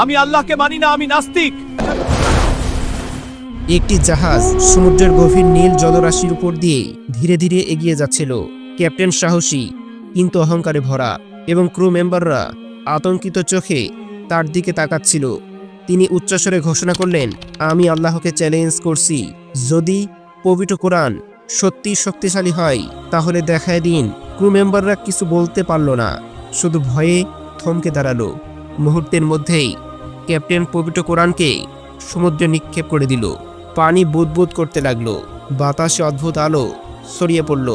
আমি আল্লাহকে মানি না, আমি নাস্তিক। একটি জাহাজ সমুদ্রের গভীর নীল জলরাশির উপর দিয়ে ধীরে ধীরে এগিয়ে যাচ্ছিল। ক্যাপ্টেন সাহসী কিন্তু অহংকারে ভরা এবং ক্রু মেম্বাররা আতঙ্কিত চোখে তার দিকে তাকাচ্ছিল। তিনি উচ্চস্বরে ঘোষণা করলেন, আমি আল্লাহকে চ্যালেঞ্জ করছি, যদি পবিত্র কোরআন সত্যি শক্তিশালী হয় তাহলে দেখায় দিন। ক্রু মেম্বাররা কিছু বলতে পারল না, শুধু ভয়ে থমকে দাঁড়ালো। মুহূর্তের মধ্যেই ক্যাপ্টেন পবিত্র কোরআনকে সমুদ্রে নিক্ষেপ করে দিল। পানি বুদবুদ করতে লাগলো, বাতাসে অদ্ভুত আলো ছড়িয়ে পড়ল।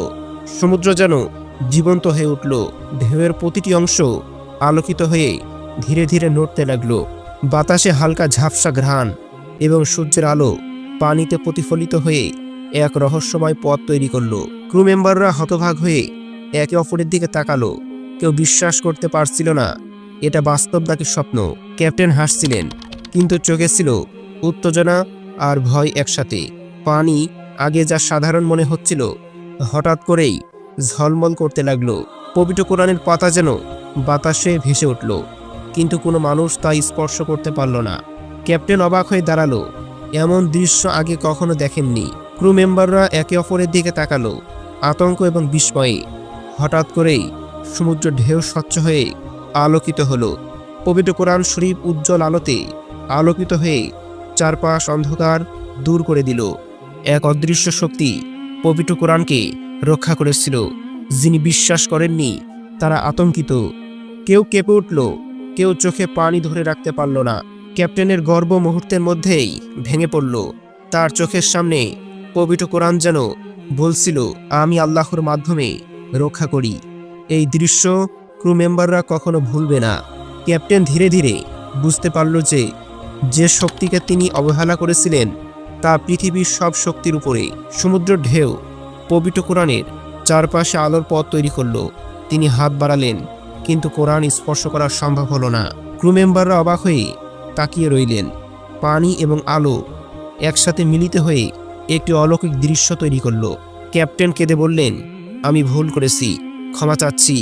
সমুদ্র যেন জীবন্ত হয়ে উঠল। ঢেউয়ের প্রতিটি অংশ আলোকিত হয়ে ধীরে ধীরে নড়তে লাগলো। বাতাসে হালকা ঝাপসা ঘ্রাণ এবং সূর্যের আলো পানিতে প্রতিফলিত হয়ে এক রহস্যময় পথ তৈরি করলো। ক্রু মেম্বাররা হতভাগ হয়ে একে অপরের দিকে তাকালো। কেউ বিশ্বাস করতে পারছিল না এটা বাস্তব নাকি স্বপ্ন। ক্যাপ্টেন হাসছিলেন, কিন্তু চোখে ছিল উত্তেজনা আর ভয় একসাথে। পানি আগে যা সাধারণ মনে হচ্ছিল হঠাৎ করেই ঝলমল করতে লাগলো। পবিত্র কোরআনের পাতা যেন বাতাসে ভেসে উঠল, কিন্তু কোনো মানুষ তা স্পর্শ করতে পারল না। ক্যাপ্টেন অবাক হয়ে দাঁড়ালো, এমন দৃশ্য আগে কখনো দেখেননি। ক্রু মেম্বাররা একে অপরের দিকে তাকালো, আতঙ্ক এবং বিস্ময়ে। হঠাৎ করেই সমুদ্র ঢেউ স্বচ্ছ হয়ে আলোকিত হলো। পবিত্র কোরআন শরীফ উজ্জ্বল আলোতে আলোকিত হয়ে চারপাশ অন্ধকার দূর করে দিল। এক অদৃশ্য শক্তি পবিত্র কোরআনকে রক্ষা করেছিল। যিনি বিশ্বাস করেননি তারা আতঙ্কিত। কেউ কেঁপে উঠল, কেউ চোখে পানি ধরে রাখতে পারল না। ক্যাপ্টেনের গর্ব মুহূর্তের মধ্যেই ভেঙে পড়ল। তার চোখের সামনে পবিত্র কোরআন যেন বলছিল, আমি আল্লাহর মাধ্যমে রক্ষা করি। এই দৃশ্য ক্রু মেম্বাররা কখনো ভুলবে না। ক্যাপ্টেন ধীরে ধীরে বুঝতে পারল যে শক্তিকে তিনি অবহেলা করেছিলেন তা পৃথিবীর সব শক্তির উপরে। সমুদ্র ঢেউ পবিত্র কোরআনের চারপাশে আলোর পথ তৈরি করল। তিনি হাত বাড়ালেন, কিন্তু কোরআন স্পর্শ করা সম্ভব হলো না। ক্রু মেম্বাররা অবাক হয়ে তাকিয়ে রইলেন। পানি এবং আলো একসাথে মিলিত হয়ে একটি অলৌকিক দৃশ্য তৈরি করল। ক্যাপ্টেন কেঁদে বললেন, আমি ভুল করেছি, ক্ষমা চাচ্ছি।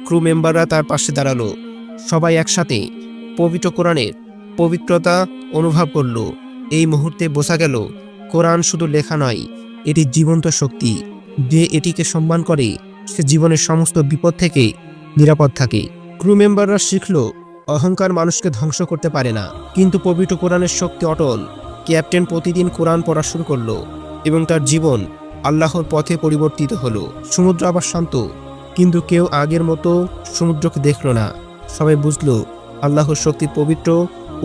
ক্রু মেম্বাররা তার পাশে দাঁড়ালো। সবাই একসাথে পবিত্র কোরআনের পবিত্রতা অনুভব করল। এই মুহূর্তে বোঝা গেল, কোরআন শুধু লেখা নয়, এটি জীবন্ত শক্তি। যে এটিকে সম্মান করে সে জীবনের সমস্ত বিপদ থেকে নিরাপদ থাকে। ক্রু মেম্বাররা শিখল, অহংকার মানুষকে ধ্বংস করতে পারে না, কিন্তু পবিত্র কোরআনের শক্তি অটল। ক্যাপ্টেন প্রতিদিন কোরআন পড়া শুরু করলো এবং তার জীবন আল্লাহর পথে পরিবর্তিত হলো। সমুদ্র আবার শান্ত, কিন্তু কেউ আগের মতো সমুদ্রকে দেখল না। সবাই বুঝল, আল্লাহর শক্তি পবিত্র,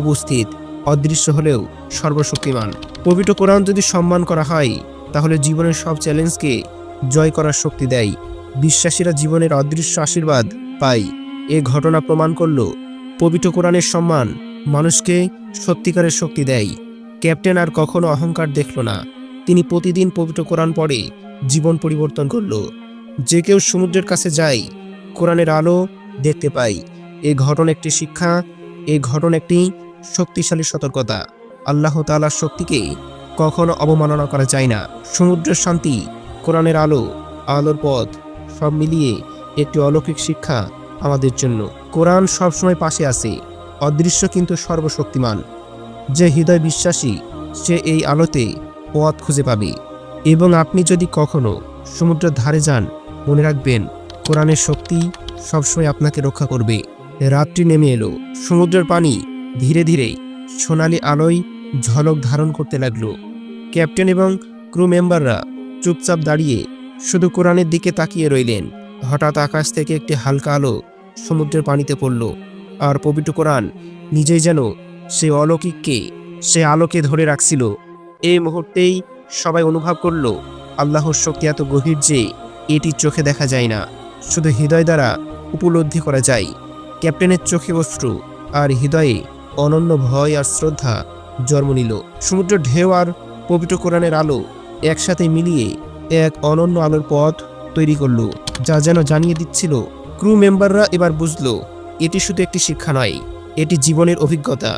উপস্থিত, অদৃশ্য হলেও সর্বশক্তিমান। পবিত্র কোরআন যদি সম্মান করা হয় তাহলে জীবনের সব চ্যালেঞ্জকে জয় করার শক্তি দেয়। বিশ্বাসীরা জীবনের অদৃশ্য আশীর্বাদ পায়। এ ঘটনা প্রমাণ করল, পবিত্র কোরআনের সম্মান মানুষকে সত্যিকারের শক্তি দেয়। ক্যাপ্টেন আর কখনো অহংকার দেখল না। তিনি প্রতিদিন পবিত্র কোরআন পড়ে জীবন পরিবর্তন করল। যে কেউ সমুদ্রের কাছে যায় কোরআনের আলো দেখতে পায়। এই ঘটনা একটি শিক্ষা, এই ঘটনা একটি শক্তিশালী সতর্কতা। আল্লাহ তাআলার শক্তিকে কখনো অবমাননা করা যায় না। সমুদ্রের শান্তি, কোরআনের আলো, আলোর পথ সব মিলিয়ে একটি অলৌকিক শিক্ষা আমাদের জন্য। কোরআন সবসময় পাশে আছে, অদৃশ্য কিন্তু সর্বশক্তিমান। যে হৃদয় বিশ্বাসী সে এই আলোতে পথ খুঁজে পাবে। এবং আপনি যদি কখনো সমুদ্রের ধারে যান, মনে রাখবেন, কোরআনের শক্তি সবসময় আপনাকে রক্ষা করবে। রাত্রি নেমে এলো। সমুদ্রের পানি ধীরে ধীরে সোনালি আলোয় ঝলক ধারণ করতে লাগলো। ক্যাপ্টেন এবং ক্রু মেম্বাররা চুপচাপ দাঁড়িয়ে শুধু কোরআনের দিকে তাকিয়ে রইলেন। হঠাৎ আকাশ থেকে একটি হালকা আলো সমুদ্রের পানিতে পড়ল, আর পবিত্র কোরআন নিজেই যেন সে অলৌকিককে, সে আলোকে ধরে রাখছিল। এই মুহূর্তেই সবাই অনুভব করল, আল্লাহর শক্তি এত গভীর যে এটি চোখে দেখা যায় না, শুধু হৃদয় দ্বারা উপলব্ধি করা যায়। ক্যাপ্টেনের চোখে অশ্রু আর হৃদয়ে অনন্য ভয় আর শ্রদ্ধা জন্ম নিল। সমুদ্র ঢেউ আর পবিত্র কোরআনের আলো একসাথে মিলিয়ে এক অনন্য আলোর পথ তৈরি করলো, যা যেন জানিয়ে দিচ্ছিল। ক্রু মেম্বাররা এবার বুঝল, এটি শুধু একটি শিক্ষা নয়, এটি জীবনের অভিজ্ঞতা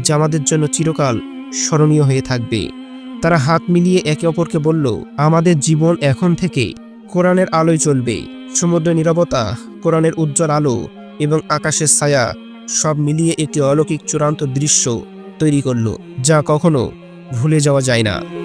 যা আমাদের জন্য চিরকাল স্মরণীয় হয়ে থাকবে। তারা হাত মিলিয়ে একে অপরকে বলল, আমাদের জীবন এখন থেকে কোরআনের আলোয় চলবে। সমুদ্রের নীরবতা, কোরআনের উজ্জ্বল আলো এবং আকাশের ছায়া সব মিলিয়ে একটি অলৌকিক চূড়ান্ত দৃশ্য তৈরি করলো, যা কখনো ভুলে যাওয়া যায় না।